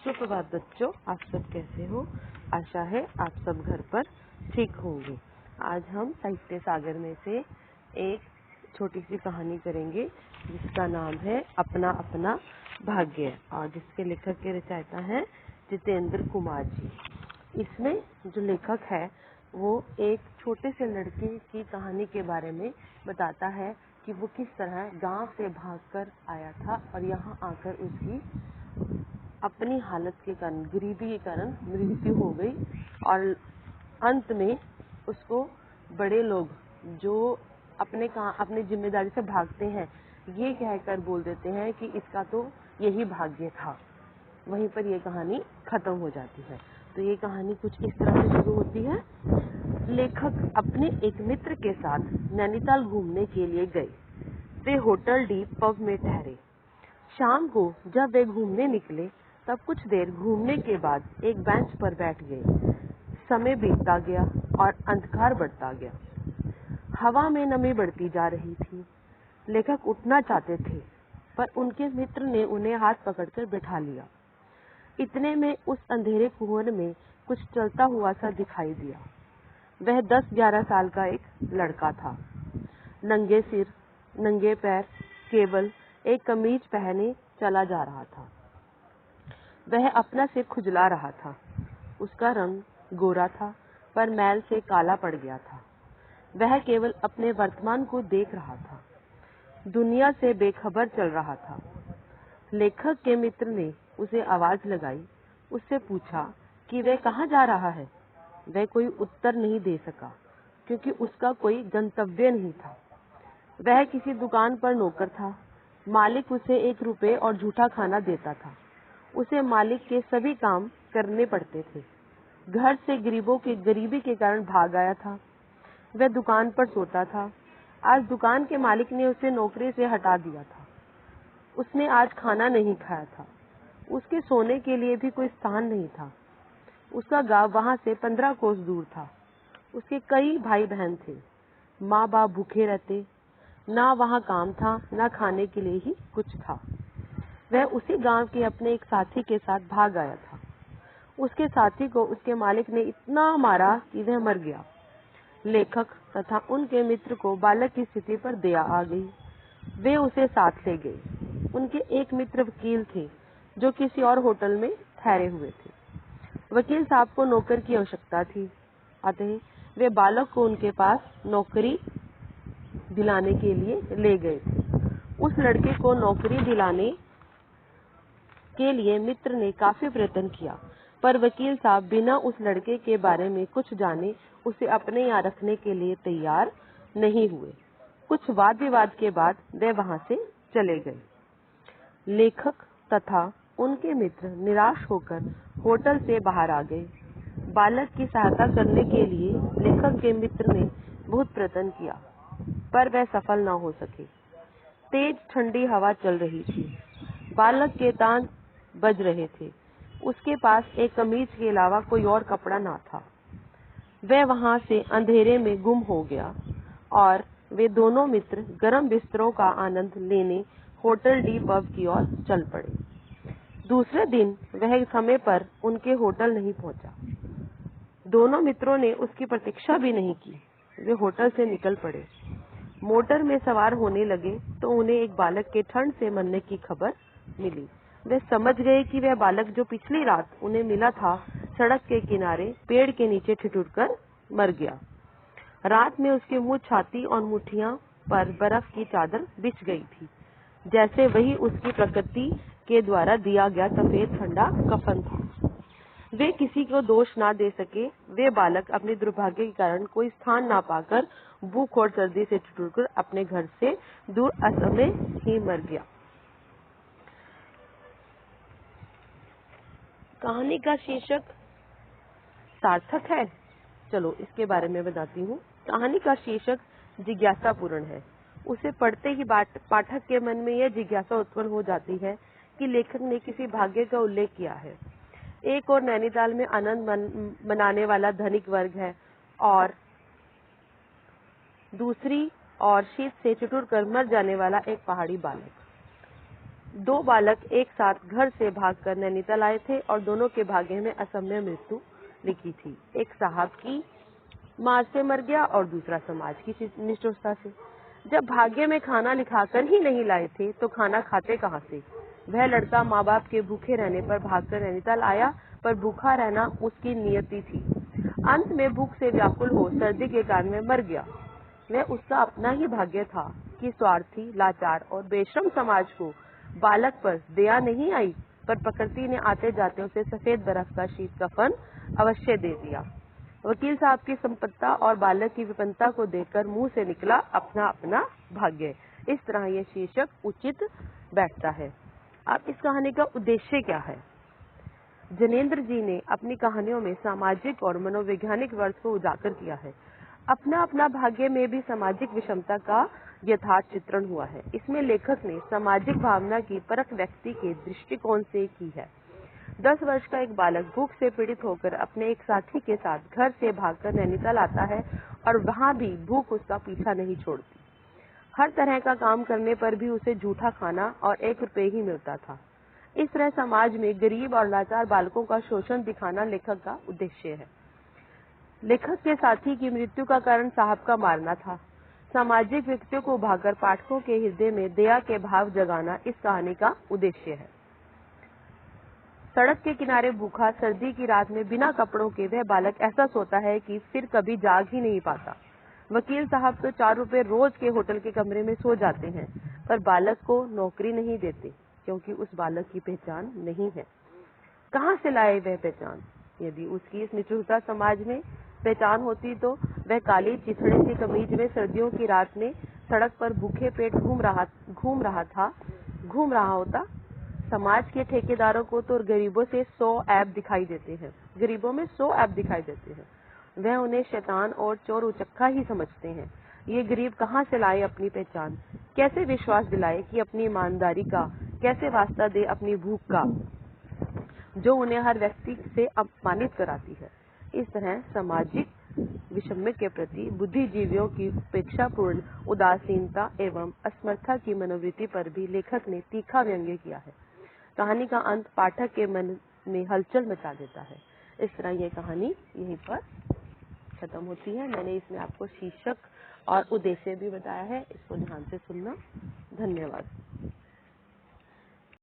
सुप्रभात बच्चों, आप सब कैसे हो? आशा है आप सब घर पर ठीक होंगे। आज हम साहित्य सागर में से एक छोटी सी कहानी करेंगे जिसका नाम है अपना अपना भाग्य और जिसके लेखक के रचयिता हैं जितेंद्र कुमार जी। इसमें जो लेखक है वो एक छोटे से लड़के की कहानी के बारे में बताता है कि वो किस तरह गांव से भागकर आया था और यहाँ आकर उसकी अपनी हालत के कारण, गरीबी के कारण मृत्यु हो गई और अंत में उसको बड़े लोग जो अपनी जिम्मेदारी से भागते हैं ये कहकर बोल देते हैं कि इसका तो यही भाग्य था। वहीं पर ये कहानी खत्म हो जाती है। तो ये कहानी कुछ इस तरह से शुरू होती है। लेखक अपने एक मित्र के साथ नैनीताल घूमने के लिए गए। वे होटल डी पब में ठहरे। शाम को जब वे घूमने निकले तब कुछ देर घूमने के बाद एक बेंच पर बैठ गए। समय बीतता गया और अंधकार बढ़ता गया। हवा में नमी बढ़ती जा रही थी। लेखक उठना चाहते थे पर उनके मित्र ने उन्हें हाथ पकड़कर बिठा लिया। इतने में उस अंधेरे कुहर में कुछ चलता हुआ सा दिखाई दिया। वह 10-11 साल का एक लड़का था। नंगे सिर, नंगे पैर, केवल एक कमीज पहने चला जा रहा था। वह अपना सिर खुजला रहा था। उसका रंग गोरा था पर मैल से काला पड़ गया था। वह केवल अपने वर्तमान को देख रहा था, दुनिया से बेखबर चल रहा था। लेखक के मित्र ने उसे आवाज लगाई, उससे पूछा कि वह कहाँ जा रहा है। वह कोई उत्तर नहीं दे सका क्योंकि उसका कोई गंतव्य नहीं था। वह किसी दुकान पर नौकर था। मालिक उसे 1 रुपए और झूठा खाना देता था। उसे मालिक के सभी काम करने पड़ते थे। घर से गरीबी के कारण भाग आया था। वह दुकान पर सोता था। आज दुकान के मालिक ने उसे नौकरी से हटा दिया था। उसने आज खाना नहीं खाया था। उसके सोने के लिए भी कोई स्थान नहीं था। उसका गांव वहां से 15 कोस दूर था। उसके कई भाई बहन थे। माँ बाप भूखे रहते। ना वहाँ काम था, ना खाने के लिए ही कुछ था। वह उसी गांव के अपने एक साथी के साथ भाग आया था। उसके साथी को उसके मालिक ने इतना मारा कि वह मर गया। लेखक तथा उनके मित्र को बालक की स्थिति पर दया आ गई। वे उसे साथ ले गए। उनके एक मित्र वकील थे जो किसी और होटल में ठहरे हुए थे। वकील साहब को नौकर की आवश्यकता थी, अतः वे बालक को उनके पास नौकरी दिलाने के लिए ले गए थे। उस लड़के को नौकरी दिलाने के लिए मित्र ने काफी प्रयत्न किया पर वकील साहब बिना उस लड़के के बारे में कुछ जाने उसे अपने यहाँ रखने के लिए तैयार नहीं हुए। कुछ वाद विवाद के बाद वे वहां से चले गए। लेखक तथा उनके मित्र निराश होकर होटल से बाहर आ गए। बालक की सहायता करने के लिए लेखक के मित्र ने बहुत प्रयत्न किया पर वह सफल न हो सके। तेज ठंडी हवा चल रही थी। बालक के दांत बज रहे थे। उसके पास एक कमीज के अलावा कोई और कपड़ा ना था। वह वहां से अंधेरे में गुम हो गया और वे दोनों मित्र गर्म बिस्तरों का आनंद लेने होटल डी पब की ओर चल पड़े। दूसरे दिन वह समय पर उनके होटल नहीं पहुंचा। दोनों मित्रों ने उसकी प्रतीक्षा भी नहीं की। वे होटल से निकल पड़े। मोटर में सवार होने लगे तो उन्हें एक बालक के ठंड से मरने की खबर मिली। वे समझ गए कि वह बालक जो पिछली रात उन्हें मिला था सड़क के किनारे पेड़ के नीचे ठिठुर कर मर गया। रात में उसके मुंह, छाती और मुठ्ठियों पर बर्फ की चादर बिछ गई थी, जैसे वही उसकी प्रकृति के द्वारा दिया गया सफेद ठंडा कफन था। वे किसी को दोष ना दे सके। वे बालक अपने दुर्भाग्य के कारण कोई स्थान ना पाकर भूख और सर्दी से ठिठुरकर अपने घर से दूर असमय ही मर गया। कहानी का शीर्षक सार्थक है। चलो इसके बारे में बताती हूँ। कहानी का शीर्षक जिज्ञासापूर्ण है। उसे पढ़ते ही पाठक के मन में यह जिज्ञासा उत्पन्न हो जाती है कि लेखक ने किसी भाग्य का उल्लेख किया है। एक और नैनीताल में आनंद मनाने वाला धनिक वर्ग है और दूसरी और शीत से ठिठुर कर मर जाने वाला एक पहाड़ी बालक। दो बालक एक साथ घर से भागकर नैनीताल आए थे और दोनों के भाग्य में असमय मृत्यु लिखी थी। एक साहब की मार से मर गया और दूसरा समाज की निष्ठुरता से। जब भाग्य में खाना लिखाकर ही नहीं लाए थे तो खाना खाते कहाँ से। वह लड़का माँ बाप के भूखे रहने पर भागकर नैनीताल आया, पर भूखा रहना उसकी नियति थी। अंत में भूख से व्याकुल हो सर्दी के कारण में मर गया। वह उसका अपना ही भाग्य था कि स्वार्थी, लाचार और बेशरम समाज को बालक पर दया नहीं आई, पर प्रकृति ने आते जाते उसे सफेद बर्फ का शीत कफन अवश्य दे दिया। वकील साहब की संपत्ता और बालक की विपन्नता को देखकर मुंह से निकला अपना अपना भाग्य। इस तरह यह शीर्षक उचित बैठता है। अब इस कहानी का उद्देश्य क्या है? जनेंद्र जी ने अपनी कहानियों में सामाजिक और मनोवैज्ञानिक वर्थ को उजागर किया है। अपना अपना भाग्य में भी सामाजिक विषमता का यथार्थ चित्रण हुआ है। इसमें लेखक ने सामाजिक भावना की परख व्यक्ति के दृष्टिकोण से की है। 10 वर्ष का एक बालक भूख से पीड़ित होकर अपने एक साथी के साथ घर से भागकर नैनीताल आता है और वहां भी भूख उसका पीछा नहीं छोड़ती। हर तरह का काम करने पर भी उसे झूठा खाना और 1 रुपये ही मिलता था। इस तरह समाज में गरीब और लाचार बालकों का शोषण दिखाना लेखक का उद्देश्य है। लेखक के साथी की मृत्यु का कारण साहब का मारना था। सामाजिक व्यक्तियों को उभाकर पाठकों के हृदय में दया के भाव जगाना इस कहानी का उद्देश्य है। सड़क के किनारे भूखा सर्दी की रात में बिना कपड़ों के वह बालक ऐसा सोता है कि फिर कभी जाग ही नहीं पाता। वकील साहब तो 4 रुपए रोज के होटल के कमरे में सो जाते हैं, पर बालक को नौकरी नहीं देते क्योंकि उस बालक की पहचान नहीं है। कहाँ से लाए वह पहचान? यदि उसकी इस निष्ठुरता समाज में पहचान होती तो वह काली चिथड़े सी कमीज में सर्दियों की रात में सड़क पर भूखे पेट घूम रहा होता। समाज के ठेकेदारों को तो गरीबों से 100 ऐब दिखाई देते हैं। गरीबों में 100 ऐब दिखाई देते हैं। वह उन्हें शैतान और चोर उचक्का ही समझते हैं। ये गरीब कहाँ से लाए अपनी पहचान? कैसे विश्वास दिलाए कि अपनी ईमानदारी का? कैसे वास्ता दे अपनी भूख का, जो उन्हें हर व्यक्ति से अपमानित कराती है? इस तरह सामाजिक विषम्य के प्रति बुद्धिजीवियों की उपेक्षापूर्ण उदासीनता एवं असमर्था की मनोवृत्ति पर भी लेखक ने तीखा व्यंग्य किया है। कहानी का अंत पाठक के मन में हलचल मचा देता है। इस तरह यह कहानी यहीं पर खत्म होती है। मैंने इसमें आपको शीर्षक और उद्देश्य भी बताया है, इसको ध्यान से सुनना। धन्यवाद।